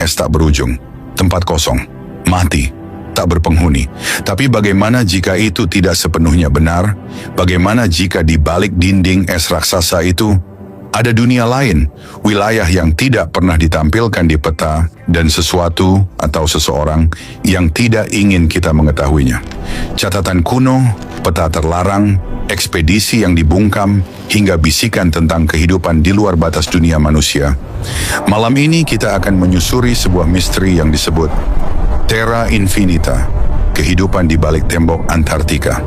es tak berujung, tempat kosong, mati, tak berpenghuni. Tapi bagaimana jika itu tidak sepenuhnya benar? Bagaimana jika di balik dinding es raksasa itu ada dunia lain, wilayah yang tidak pernah ditampilkan di peta, dan sesuatu atau seseorang yang tidak ingin kita mengetahuinya? Catatan kuno, peta terlarang, ekspedisi yang dibungkam, hingga bisikan tentang kehidupan di luar batas dunia manusia. Malam ini kita akan menyusuri sebuah misteri yang disebut Terra Infinita, kehidupan di balik tembok Antartika.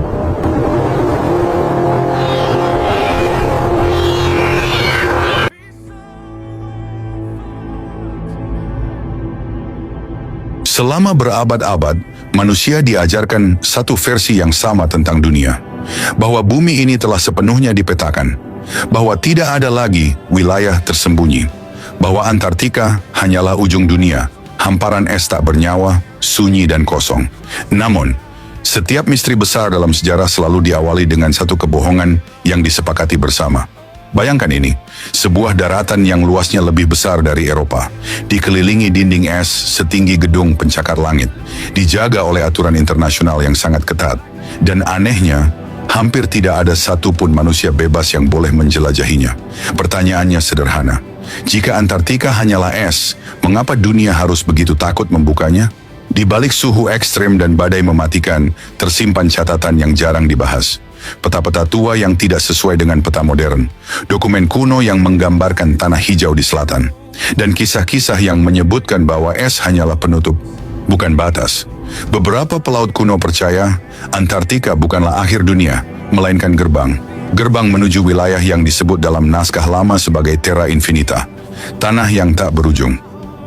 Selama berabad-abad, manusia diajarkan satu versi yang sama tentang dunia, bahwa bumi ini telah sepenuhnya dipetakan, bahwa tidak ada lagi wilayah tersembunyi, bahwa Antartika hanyalah ujung dunia, hamparan es tak bernyawa, sunyi dan kosong. Namun, setiap misteri besar dalam sejarah selalu diawali dengan satu kebohongan yang disepakati bersama. Bayangkan ini, sebuah daratan yang luasnya lebih besar dari Eropa, dikelilingi dinding es setinggi gedung pencakar langit, dijaga oleh aturan internasional yang sangat ketat, dan anehnya, hampir tidak ada satupun manusia bebas yang boleh menjelajahinya. Pertanyaannya sederhana, jika Antartika hanyalah es, mengapa dunia harus begitu takut membukanya? Di balik suhu ekstrem dan badai mematikan, tersimpan catatan yang jarang dibahas. Peta-peta tua yang tidak sesuai dengan peta modern, dokumen kuno yang menggambarkan tanah hijau di selatan, dan kisah-kisah yang menyebutkan bahwa es hanyalah penutup, bukan batas. Beberapa pelaut kuno percaya Antartika bukanlah akhir dunia, melainkan gerbang. Gerbang menuju wilayah yang disebut dalam naskah lama sebagai Terra Infinita, tanah yang tak berujung.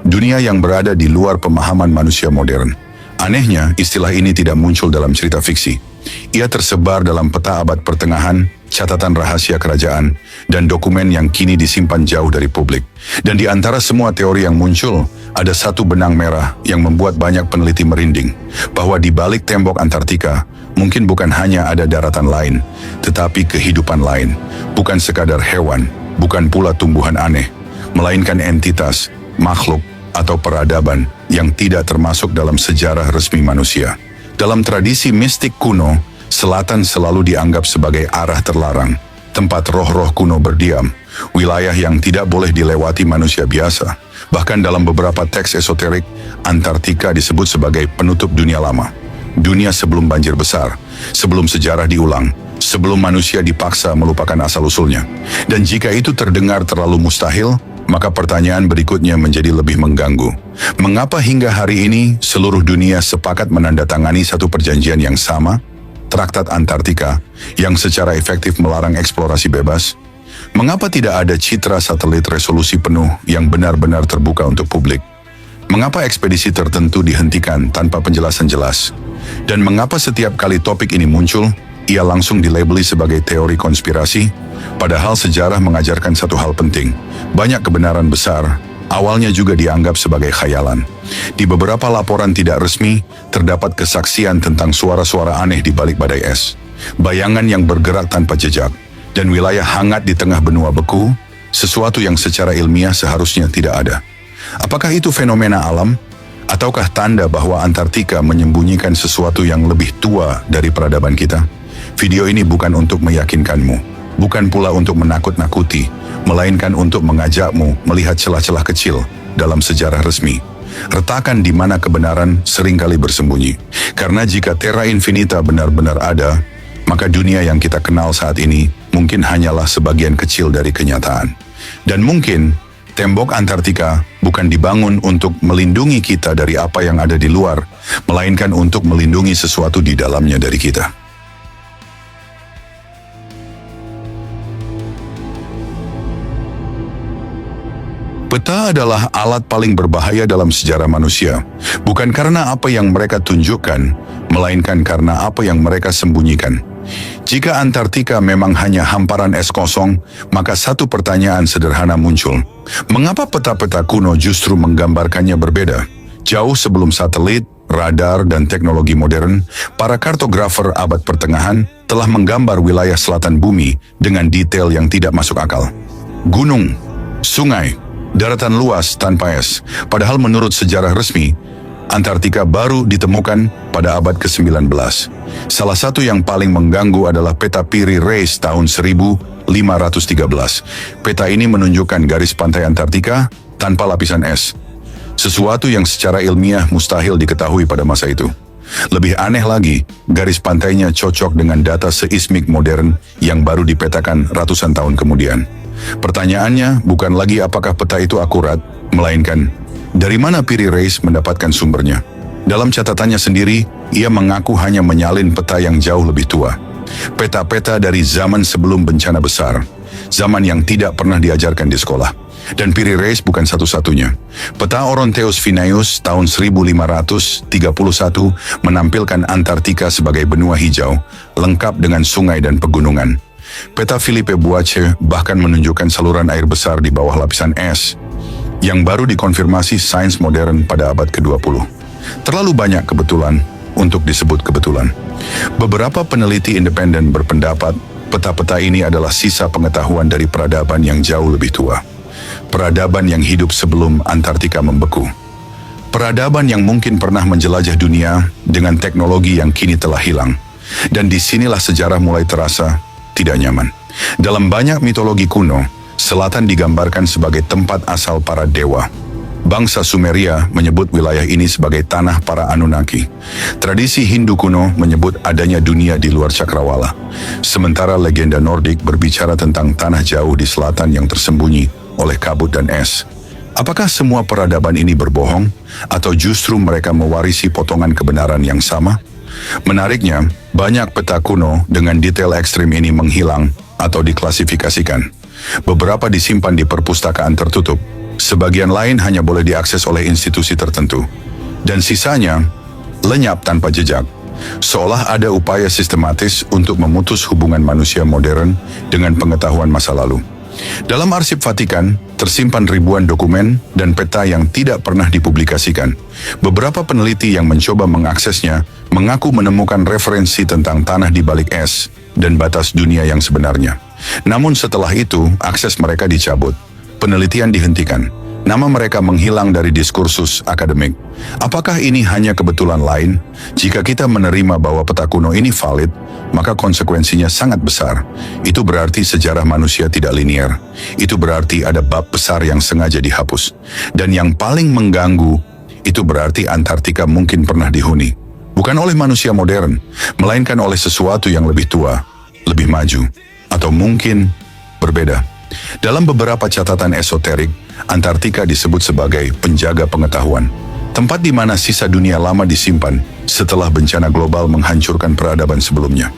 Dunia yang berada di luar pemahaman manusia modern. Anehnya, istilah ini tidak muncul dalam cerita fiksi. Ia tersebar dalam peta abad pertengahan, catatan rahasia kerajaan, dan dokumen yang kini disimpan jauh dari publik. Dan di antara semua teori yang muncul, ada satu benang merah yang membuat banyak peneliti merinding, bahwa di balik tembok Antartika, mungkin bukan hanya ada daratan lain, tetapi kehidupan lain. Bukan sekadar hewan, bukan pula tumbuhan aneh, melainkan entitas, makhluk, atau peradaban yang tidak termasuk dalam sejarah resmi manusia. Dalam tradisi mistik kuno, selatan selalu dianggap sebagai arah terlarang, tempat roh-roh kuno berdiam, wilayah yang tidak boleh dilewati manusia biasa. Bahkan dalam beberapa teks esoterik, Antartika disebut sebagai penutup dunia lama. Dunia sebelum banjir besar, sebelum sejarah diulang, sebelum manusia dipaksa melupakan asal-usulnya. Dan jika itu terdengar terlalu mustahil, maka pertanyaan berikutnya menjadi lebih mengganggu. Mengapa hingga hari ini seluruh dunia sepakat menandatangani satu perjanjian yang sama, Traktat Antartika, yang secara efektif melarang eksplorasi bebas? Mengapa tidak ada citra satelit resolusi penuh yang benar-benar terbuka untuk publik? Mengapa ekspedisi tertentu dihentikan tanpa penjelasan jelas? Dan mengapa setiap kali topik ini muncul, ia langsung dilabeli sebagai teori konspirasi? Padahal sejarah mengajarkan satu hal penting. Banyak kebenaran besar, awalnya juga dianggap sebagai khayalan. Di beberapa laporan tidak resmi, terdapat kesaksian tentang suara-suara aneh di balik badai es. Bayangan yang bergerak tanpa jejak, dan wilayah hangat di tengah benua beku, sesuatu yang secara ilmiah seharusnya tidak ada. Apakah itu fenomena alam? Ataukah tanda bahwa Antartika menyembunyikan sesuatu yang lebih tua dari peradaban kita? Video ini bukan untuk meyakinkanmu, bukan pula untuk menakut-nakuti, melainkan untuk mengajakmu melihat celah-celah kecil dalam sejarah resmi. Retakan di mana kebenaran seringkali bersembunyi. Karena jika Terra Infinita benar-benar ada, maka dunia yang kita kenal saat ini mungkin hanyalah sebagian kecil dari kenyataan. Dan mungkin tembok Antartika bukan dibangun untuk melindungi kita dari apa yang ada di luar, melainkan untuk melindungi sesuatu di dalamnya dari kita. Peta adalah alat paling berbahaya dalam sejarah manusia, bukan karena apa yang mereka tunjukkan, melainkan karena apa yang mereka sembunyikan. Jika Antartika memang hanya hamparan es kosong, maka satu pertanyaan sederhana muncul. Mengapa peta-peta kuno justru menggambarkannya berbeda? Jauh sebelum satelit, radar, dan teknologi modern, para kartografer abad pertengahan telah menggambar wilayah selatan bumi dengan detail yang tidak masuk akal. Gunung, sungai, daratan luas tanpa es. Padahal menurut sejarah resmi, Antartika baru ditemukan pada abad ke-19. Salah satu yang paling mengganggu adalah peta Piri Reis tahun 1513. Peta ini menunjukkan garis pantai Antartika tanpa lapisan es. Sesuatu yang secara ilmiah mustahil diketahui pada masa itu. Lebih aneh lagi, garis pantainya cocok dengan data seismik modern yang baru dipetakan ratusan tahun kemudian. Pertanyaannya bukan lagi apakah peta itu akurat, melainkan dari mana Piri Reis mendapatkan sumbernya. Dalam catatannya sendiri, ia mengaku hanya menyalin peta yang jauh lebih tua. Peta-peta dari zaman sebelum bencana besar, zaman yang tidak pernah diajarkan di sekolah. Dan Piri Reis bukan satu-satunya. Peta Oronteus Finaeus tahun 1531 menampilkan Antartika sebagai benua hijau, lengkap dengan sungai dan pegunungan. Peta Philippe Boiche bahkan menunjukkan saluran air besar di bawah lapisan es, yang baru dikonfirmasi sains modern pada abad ke-20. Terlalu banyak kebetulan untuk disebut kebetulan. Beberapa peneliti independen berpendapat peta-peta ini adalah sisa pengetahuan dari peradaban yang jauh lebih tua. Peradaban yang hidup sebelum Antartika membeku. Peradaban yang mungkin pernah menjelajah dunia dengan teknologi yang kini telah hilang. Dan disinilah sejarah mulai terasa tidak nyaman. Dalam banyak mitologi kuno, selatan digambarkan sebagai tempat asal para dewa. Bangsa Sumeria menyebut wilayah ini sebagai tanah para Anunnaki. Tradisi Hindu kuno menyebut adanya dunia di luar cakrawala. Sementara legenda Nordik berbicara tentang tanah jauh di selatan yang tersembunyi oleh kabut dan es. Apakah semua peradaban ini berbohong? Atau justru mereka mewarisi potongan kebenaran yang sama? Menariknya, banyak peta kuno dengan detail ekstrim ini menghilang atau diklasifikasikan. Beberapa disimpan di perpustakaan tertutup, sebagian lain hanya boleh diakses oleh institusi tertentu. Dan sisanya lenyap tanpa jejak. Seolah ada upaya sistematis untuk memutus hubungan manusia modern dengan pengetahuan masa lalu. Dalam arsip Vatikan, tersimpan ribuan dokumen dan peta yang tidak pernah dipublikasikan. Beberapa peneliti yang mencoba mengaksesnya mengaku menemukan referensi tentang tanah di balik es dan batas dunia yang sebenarnya. Namun setelah itu, akses mereka dicabut. Penelitian dihentikan. Nama mereka menghilang dari diskursus akademik. Apakah ini hanya kebetulan lain? Jika kita menerima bahwa peta kuno ini valid, maka konsekuensinya sangat besar. Itu berarti sejarah manusia tidak linier. Itu berarti ada bab besar yang sengaja dihapus. Dan yang paling mengganggu, itu berarti Antartika mungkin pernah dihuni. Bukan oleh manusia modern, melainkan oleh sesuatu yang lebih tua, lebih maju, atau mungkin berbeda. Dalam beberapa catatan esoterik, Antartika disebut sebagai penjaga pengetahuan. Tempat di mana sisa dunia lama disimpan setelah bencana global menghancurkan peradaban sebelumnya.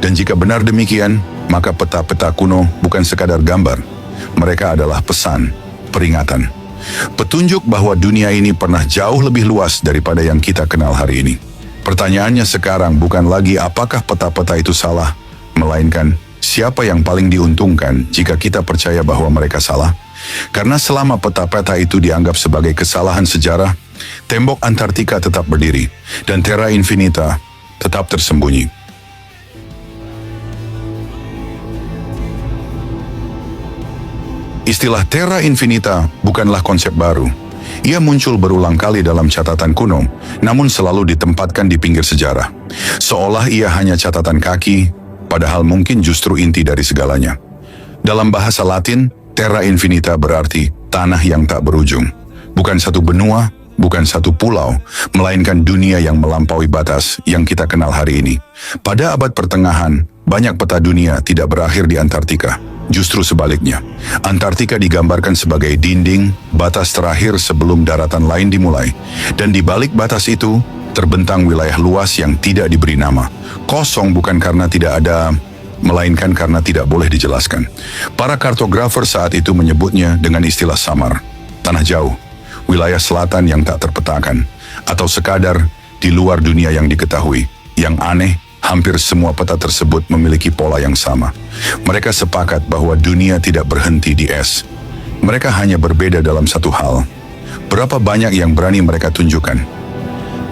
Dan jika benar demikian, maka peta-peta kuno bukan sekadar gambar. Mereka adalah pesan, peringatan. Petunjuk bahwa dunia ini pernah jauh lebih luas daripada yang kita kenal hari ini. Pertanyaannya sekarang bukan lagi apakah peta-peta itu salah, melainkan siapa yang paling diuntungkan jika kita percaya bahwa mereka salah? Karena selama peta-peta itu dianggap sebagai kesalahan sejarah, tembok Antartika tetap berdiri, dan Terra Infinita tetap tersembunyi. Istilah Terra Infinita bukanlah konsep baru. Ia muncul berulang kali dalam catatan kuno, namun selalu ditempatkan di pinggir sejarah. Seolah ia hanya catatan kaki, padahal mungkin justru inti dari segalanya. Dalam bahasa Latin, Terra Infinita berarti tanah yang tak berujung. Bukan satu benua, bukan satu pulau, melainkan dunia yang melampaui batas yang kita kenal hari ini. Pada abad pertengahan, banyak peta dunia tidak berakhir di Antartika. Justru sebaliknya, Antartika digambarkan sebagai dinding, batas terakhir sebelum daratan lain dimulai. Dan di balik batas itu, terbentang wilayah luas yang tidak diberi nama. Kosong bukan karena tidak ada, melainkan karena tidak boleh dijelaskan. Para kartografer saat itu menyebutnya dengan istilah samar, tanah jauh, wilayah selatan yang tak terpetakan, atau sekadar di luar dunia yang diketahui. Yang aneh, hampir semua peta tersebut memiliki pola yang sama. Mereka sepakat bahwa dunia tidak berhenti di es. Mereka hanya berbeda dalam satu hal. Berapa banyak yang berani mereka tunjukkan?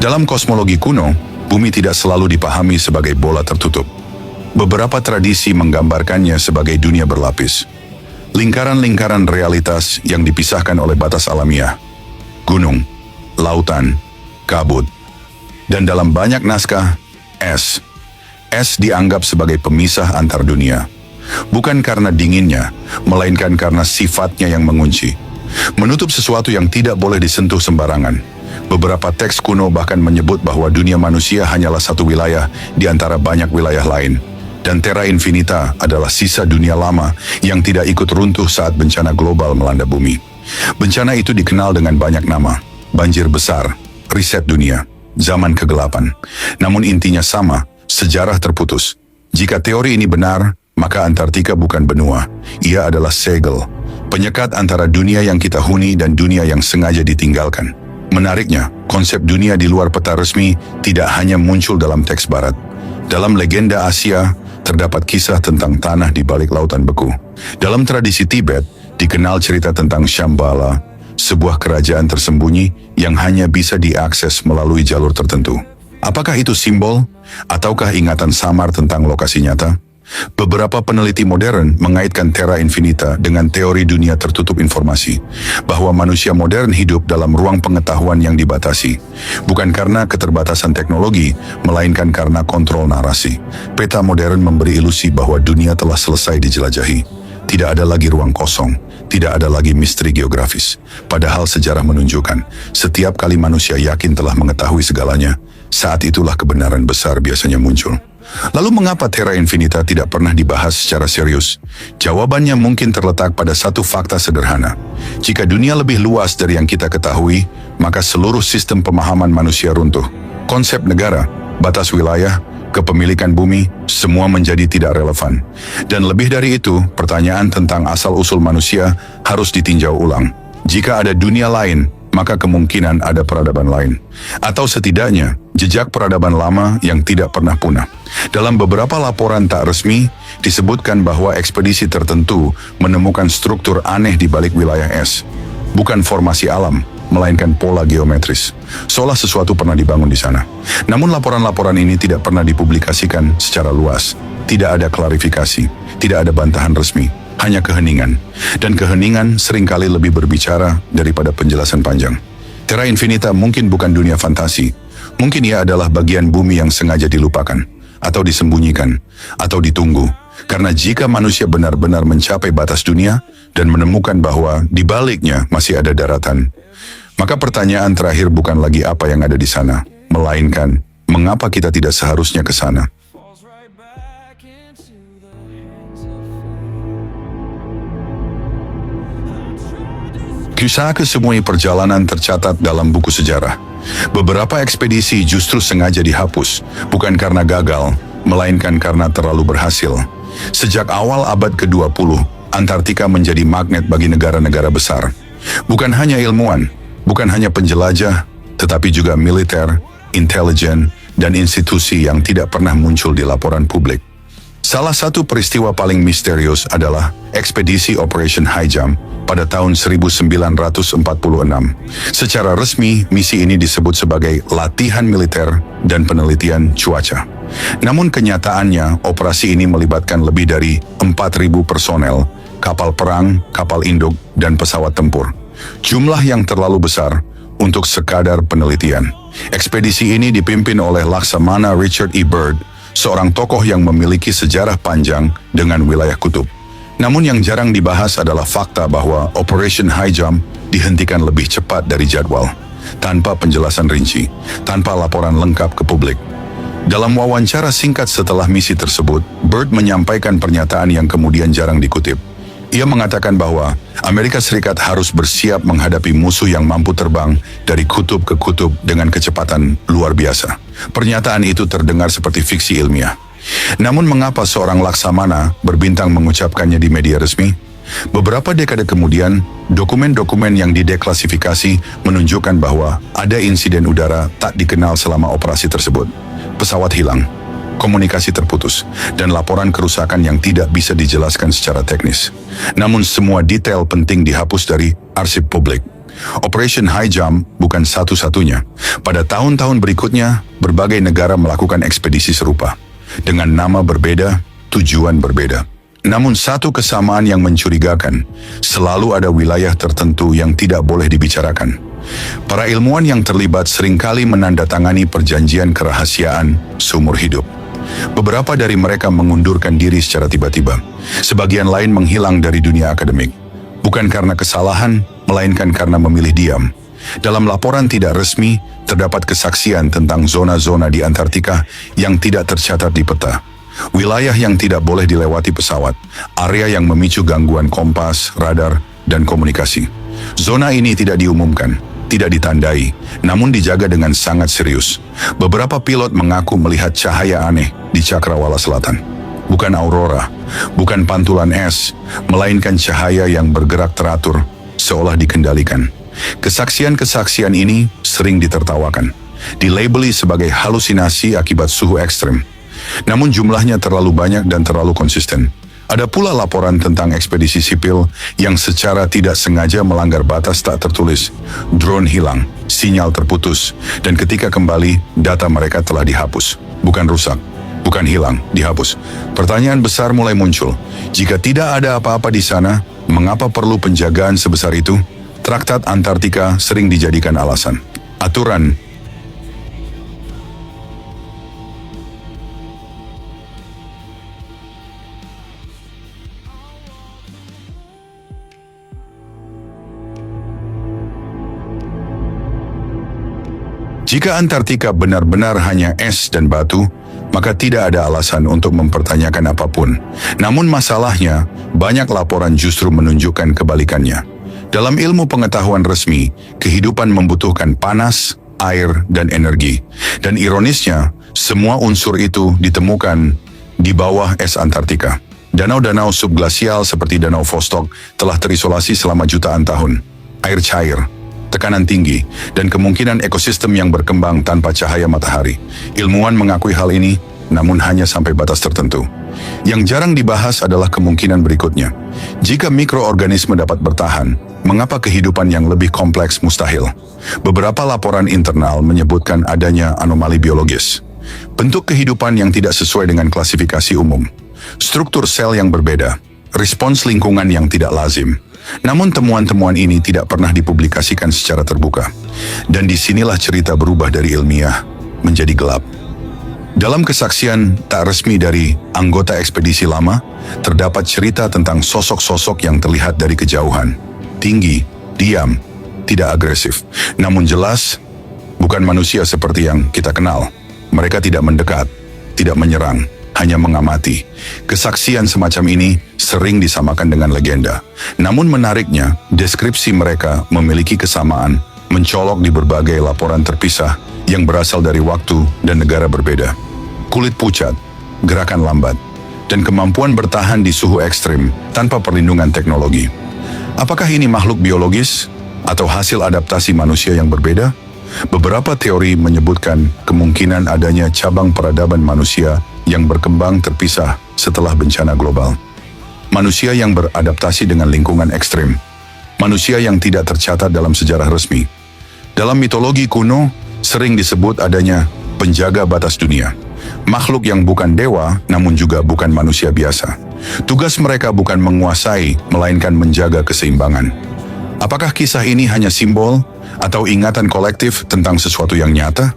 Dalam kosmologi kuno, bumi tidak selalu dipahami sebagai bola tertutup. Beberapa tradisi menggambarkannya sebagai dunia berlapis. Lingkaran-lingkaran realitas yang dipisahkan oleh batas alamiah, gunung, lautan, kabut, dan dalam banyak naskah, es. Es dianggap sebagai pemisah antar dunia. Bukan karena dinginnya, melainkan karena sifatnya yang mengunci. Menutup sesuatu yang tidak boleh disentuh sembarangan. Beberapa teks kuno bahkan menyebut bahwa dunia manusia hanyalah satu wilayah di antara banyak wilayah lain. Dan Terra Infinita adalah sisa dunia lama yang tidak ikut runtuh saat bencana global melanda bumi. Bencana itu dikenal dengan banyak nama: banjir besar, riset dunia, zaman kegelapan. Namun intinya sama, sejarah terputus. Jika teori ini benar, maka Antartika bukan benua. Ia adalah segel, penyekat antara dunia yang kita huni dan dunia yang sengaja ditinggalkan. Menariknya, konsep dunia di luar peta resmi tidak hanya muncul dalam teks barat. Dalam legenda Asia, terdapat kisah tentang tanah di balik lautan beku. Dalam tradisi Tibet, dikenal cerita tentang Shambhala, sebuah kerajaan tersembunyi yang hanya bisa diakses melalui jalur tertentu. Apakah itu simbol, ataukah ingatan samar tentang lokasi nyata? Beberapa peneliti modern mengaitkan Terra Infinita dengan teori dunia tertutup informasi, bahwa manusia modern hidup dalam ruang pengetahuan yang dibatasi, bukan karena keterbatasan teknologi, melainkan karena kontrol narasi. Peta modern memberi ilusi bahwa dunia telah selesai dijelajahi. Tidak ada lagi ruang kosong, tidak ada lagi misteri geografis. Padahal sejarah menunjukkan, setiap kali manusia yakin telah mengetahui segalanya, saat itulah kebenaran besar biasanya muncul. Lalu mengapa Terra Infinita tidak pernah dibahas secara serius? Jawabannya mungkin terletak pada satu fakta sederhana. Jika dunia lebih luas dari yang kita ketahui, maka seluruh sistem pemahaman manusia runtuh. Konsep negara, batas wilayah, kepemilikan bumi, semua menjadi tidak relevan. Dan lebih dari itu, pertanyaan tentang asal-usul manusia harus ditinjau ulang. Jika ada dunia lain, maka kemungkinan ada peradaban lain. Atau setidaknya, jejak peradaban lama yang tidak pernah punah. Dalam beberapa laporan tak resmi, disebutkan bahwa ekspedisi tertentu menemukan struktur aneh di balik wilayah es. Bukan formasi alam, melainkan pola geometris. Seolah sesuatu pernah dibangun di sana. Namun laporan-laporan ini tidak pernah dipublikasikan secara luas. Tidak ada klarifikasi, tidak ada bantahan resmi. Hanya keheningan. Dan keheningan seringkali lebih berbicara daripada penjelasan panjang. Terra Infinita mungkin bukan dunia fantasi. Mungkin ia adalah bagian bumi yang sengaja dilupakan, atau disembunyikan, atau ditunggu. Karena jika manusia benar-benar mencapai batas dunia dan menemukan bahwa di baliknya masih ada daratan, maka pertanyaan terakhir bukan lagi apa yang ada di sana, melainkan mengapa kita tidak seharusnya ke sana. Kisah kesemua perjalanan tercatat dalam buku sejarah. Beberapa ekspedisi justru sengaja dihapus, bukan karena gagal, melainkan karena terlalu berhasil. Sejak awal abad ke-20, Antartika menjadi magnet bagi negara-negara besar. Bukan hanya ilmuwan, bukan hanya penjelajah, tetapi juga militer, intelijen, dan institusi yang tidak pernah muncul di laporan publik. Salah satu peristiwa paling misterius adalah ekspedisi Operation High Jump pada tahun 1946. Secara resmi, misi ini disebut sebagai latihan militer dan penelitian cuaca. Namun kenyataannya, operasi ini melibatkan lebih dari 4.000 personel, kapal perang, kapal induk, dan pesawat tempur. Jumlah yang terlalu besar untuk sekadar penelitian. Ekspedisi ini dipimpin oleh Laksamana Richard E. Byrd, seorang tokoh yang memiliki sejarah panjang dengan wilayah kutub. Namun yang jarang dibahas adalah fakta bahwa Operation High Jump dihentikan lebih cepat dari jadwal, tanpa penjelasan rinci, tanpa laporan lengkap ke publik. Dalam wawancara singkat setelah misi tersebut, Byrd menyampaikan pernyataan yang kemudian jarang dikutip. Ia mengatakan bahwa Amerika Serikat harus bersiap menghadapi musuh yang mampu terbang dari kutub ke kutub dengan kecepatan luar biasa. Pernyataan itu terdengar seperti fiksi ilmiah. Namun mengapa seorang Laksamana berbintang mengucapkannya di media resmi? Beberapa dekade kemudian, dokumen-dokumen yang dideklasifikasi menunjukkan bahwa ada insiden udara tak dikenal selama operasi tersebut. Pesawat hilang, komunikasi terputus, dan laporan kerusakan yang tidak bisa dijelaskan secara teknis. Namun semua detail penting dihapus dari arsip publik. Operation High Jump bukan satu-satunya. Pada tahun-tahun berikutnya, berbagai negara melakukan ekspedisi serupa. Dengan nama berbeda, tujuan berbeda. Namun satu kesamaan yang mencurigakan, selalu ada wilayah tertentu yang tidak boleh dibicarakan. Para ilmuwan yang terlibat seringkali menandatangani perjanjian kerahasiaan seumur hidup. Beberapa dari mereka mengundurkan diri secara tiba-tiba. Sebagian lain menghilang dari dunia akademik. Bukan karena kesalahan, melainkan karena memilih diam. Dalam laporan tidak resmi, terdapat kesaksian tentang zona-zona di Antartika yang tidak tercatat di peta. Wilayah yang tidak boleh dilewati pesawat, area yang memicu gangguan kompas, radar, dan komunikasi. Zona ini tidak diumumkan, tidak ditandai, namun dijaga dengan sangat serius. Beberapa pilot mengaku melihat cahaya aneh di Cakrawala Selatan. Bukan aurora, bukan pantulan es, melainkan cahaya yang bergerak teratur, seolah dikendalikan. Kesaksian-kesaksian ini sering ditertawakan, dilabeli sebagai halusinasi akibat suhu ekstrem. Namun jumlahnya terlalu banyak dan terlalu konsisten. Ada pula laporan tentang ekspedisi sipil yang secara tidak sengaja melanggar batas tak tertulis. Drone hilang, sinyal terputus, dan ketika kembali, data mereka telah dihapus. Bukan rusak, bukan hilang, dihapus. Pertanyaan besar mulai muncul. Jika tidak ada apa-apa di sana, mengapa perlu penjagaan sebesar itu? Traktat Antartika sering dijadikan alasan. Aturan Jika Antartika benar-benar hanya es dan batu, maka tidak ada alasan untuk mempertanyakan apapun. Namun masalahnya, banyak laporan justru menunjukkan kebalikannya. Dalam ilmu pengetahuan resmi, kehidupan membutuhkan panas, air, dan energi. Dan ironisnya, semua unsur itu ditemukan di bawah es Antartika. Danau-danau subglasial seperti Danau Vostok telah terisolasi selama jutaan tahun. Air cair, tekanan tinggi, dan kemungkinan ekosistem yang berkembang tanpa cahaya matahari. Ilmuwan mengakui hal ini, namun hanya sampai batas tertentu. Yang jarang dibahas adalah kemungkinan berikutnya. Jika mikroorganisme dapat bertahan, mengapa kehidupan yang lebih kompleks mustahil? Beberapa laporan internal menyebutkan adanya anomali biologis. Bentuk kehidupan yang tidak sesuai dengan klasifikasi umum. Struktur sel yang berbeda. Respons lingkungan yang tidak lazim. Namun temuan-temuan ini tidak pernah dipublikasikan secara terbuka. Dan disinilah cerita berubah dari ilmiah menjadi gelap. Dalam kesaksian tak resmi dari anggota ekspedisi lama, terdapat cerita tentang sosok-sosok yang terlihat dari kejauhan. Tinggi, diam, tidak agresif. Namun jelas, bukan manusia seperti yang kita kenal. Mereka tidak mendekat, tidak menyerang, hanya mengamati. Kesaksian semacam ini sering disamakan dengan legenda. Namun menariknya, deskripsi mereka memiliki kesamaan, mencolok di berbagai laporan terpisah yang berasal dari waktu dan negara berbeda. Kulit pucat, gerakan lambat, dan kemampuan bertahan di suhu ekstrim tanpa perlindungan teknologi. Apakah ini makhluk biologis atau hasil adaptasi manusia yang berbeda? Beberapa teori menyebutkan kemungkinan adanya cabang peradaban manusia yang berkembang terpisah setelah bencana global. Manusia yang beradaptasi dengan lingkungan ekstrim. Manusia yang tidak tercatat dalam sejarah resmi. Dalam mitologi kuno, sering disebut adanya penjaga batas dunia. Makhluk yang bukan dewa, namun juga bukan manusia biasa. Tugas mereka bukan menguasai, melainkan menjaga keseimbangan. Apakah kisah ini hanya simbol atau ingatan kolektif tentang sesuatu yang nyata?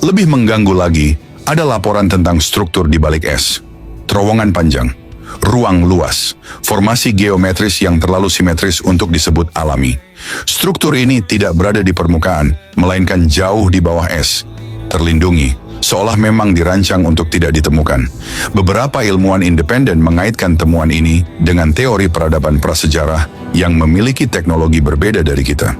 Lebih mengganggu lagi, ada laporan tentang struktur di balik es. Terowongan panjang, ruang luas, formasi geometris yang terlalu simetris untuk disebut alami. Struktur ini tidak berada di permukaan, melainkan jauh di bawah es. Terlindungi, seolah memang dirancang untuk tidak ditemukan. Beberapa ilmuwan independen mengaitkan temuan ini dengan teori peradaban prasejarah yang memiliki teknologi berbeda dari kita.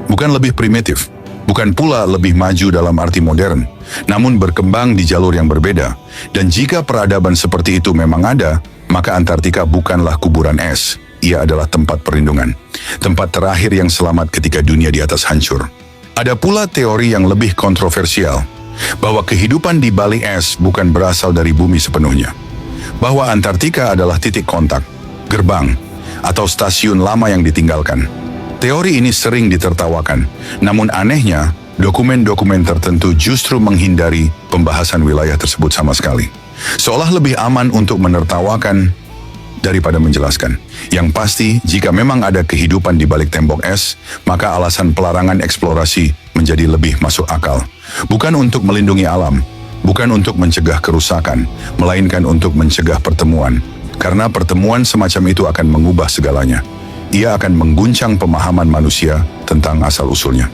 Bukan lebih primitif, bukan pula lebih maju dalam arti modern, namun berkembang di jalur yang berbeda. Dan jika peradaban seperti itu memang ada, maka Antartika bukanlah kuburan es. Ia adalah tempat perlindungan, tempat terakhir yang selamat ketika dunia di atas hancur. Ada pula teori yang lebih kontroversial, bahwa kehidupan di balik es bukan berasal dari bumi sepenuhnya. Bahwa Antartika adalah titik kontak, gerbang, atau stasiun lama yang ditinggalkan. Teori ini sering ditertawakan, namun anehnya, dokumen-dokumen tertentu justru menghindari pembahasan wilayah tersebut sama sekali. Seolah lebih aman untuk menertawakan daripada menjelaskan. Yang pasti, jika memang ada kehidupan di balik tembok es, maka alasan pelarangan eksplorasi menjadi lebih masuk akal. Bukan untuk melindungi alam, bukan untuk mencegah kerusakan, melainkan untuk mencegah pertemuan. Karena pertemuan semacam itu akan mengubah segalanya. Ia akan mengguncang pemahaman manusia tentang asal-usulnya,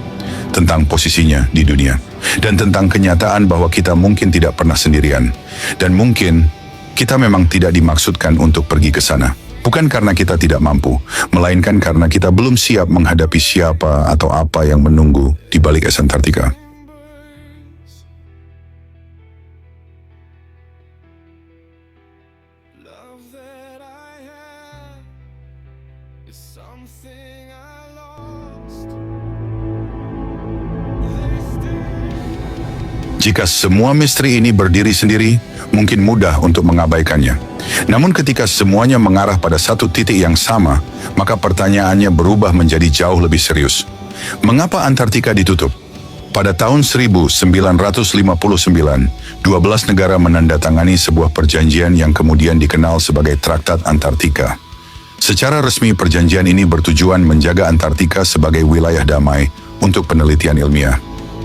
tentang posisinya di dunia, dan tentang kenyataan bahwa kita mungkin tidak pernah sendirian. Dan mungkin kita memang tidak dimaksudkan untuk pergi ke sana. Bukan karena kita tidak mampu, melainkan karena kita belum siap menghadapi siapa atau apa yang menunggu di balik es Antartika. Love that I had is something I lost. Jika semua misteri ini berdiri sendiri, mungkin mudah untuk mengabaikannya. Namun ketika semuanya mengarah pada satu titik yang sama, maka pertanyaannya berubah menjadi jauh lebih serius. Mengapa Antartika ditutup? Pada tahun 1959, 12 negara menandatangani sebuah perjanjian yang kemudian dikenal sebagai Traktat Antartika. Secara resmi perjanjian ini bertujuan menjaga Antartika sebagai wilayah damai untuk penelitian ilmiah.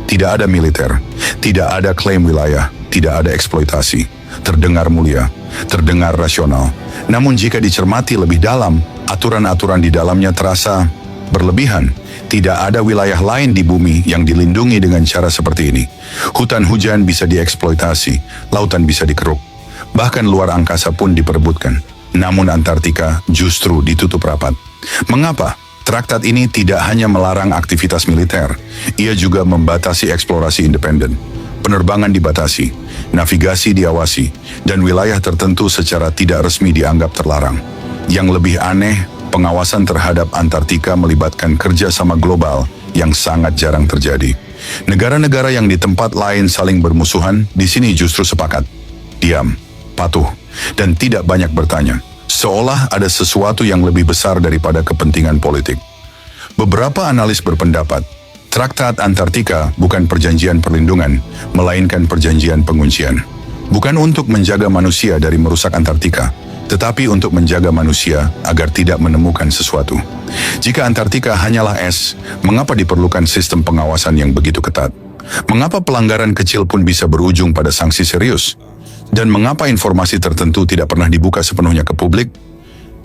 Tidak ada militer, tidak ada klaim wilayah, tidak ada eksploitasi. Terdengar mulia, terdengar rasional. Namun jika dicermati lebih dalam, aturan-aturan di dalamnya terasa berlebihan. Tidak ada wilayah lain di bumi yang dilindungi dengan cara seperti ini. Hutan hujan bisa dieksploitasi, lautan bisa dikeruk. Bahkan luar angkasa pun diperebutkan. Namun Antartika justru ditutup rapat. Mengapa? Traktat ini tidak hanya melarang aktivitas militer, ia juga membatasi eksplorasi independen. Penerbangan dibatasi, navigasi diawasi, dan wilayah tertentu secara tidak resmi dianggap terlarang. Yang lebih aneh, pengawasan terhadap Antartika melibatkan kerjasama global yang sangat jarang terjadi. Negara-negara yang di tempat lain saling bermusuhan, di sini justru sepakat, diam, patuh, dan tidak banyak bertanya. Seolah ada sesuatu yang lebih besar daripada kepentingan politik. Beberapa analis berpendapat, Traktat Antartika bukan perjanjian perlindungan, melainkan perjanjian penguncian. Bukan untuk menjaga manusia dari merusak Antartika, tetapi untuk menjaga manusia agar tidak menemukan sesuatu. Jika Antartika hanyalah es, mengapa diperlukan sistem pengawasan yang begitu ketat? Mengapa pelanggaran kecil pun bisa berujung pada sanksi serius? Dan mengapa informasi tertentu tidak pernah dibuka sepenuhnya ke publik?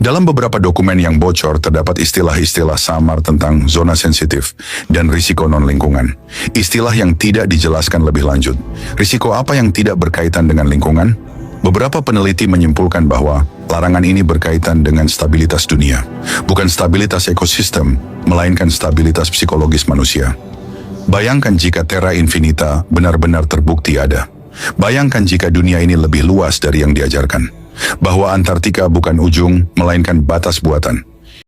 Dalam beberapa dokumen yang bocor terdapat istilah-istilah samar tentang zona sensitif dan risiko non-lingkungan. Istilah yang tidak dijelaskan lebih lanjut. Risiko apa yang tidak berkaitan dengan lingkungan? Beberapa peneliti menyimpulkan bahwa larangan ini berkaitan dengan stabilitas dunia. Bukan stabilitas ekosistem, melainkan stabilitas psikologis manusia. Bayangkan jika Terra Infinita benar-benar terbukti ada. Bayangkan jika dunia ini lebih luas dari yang diajarkan. Bahwa Antartika bukan ujung, melainkan batas buatan.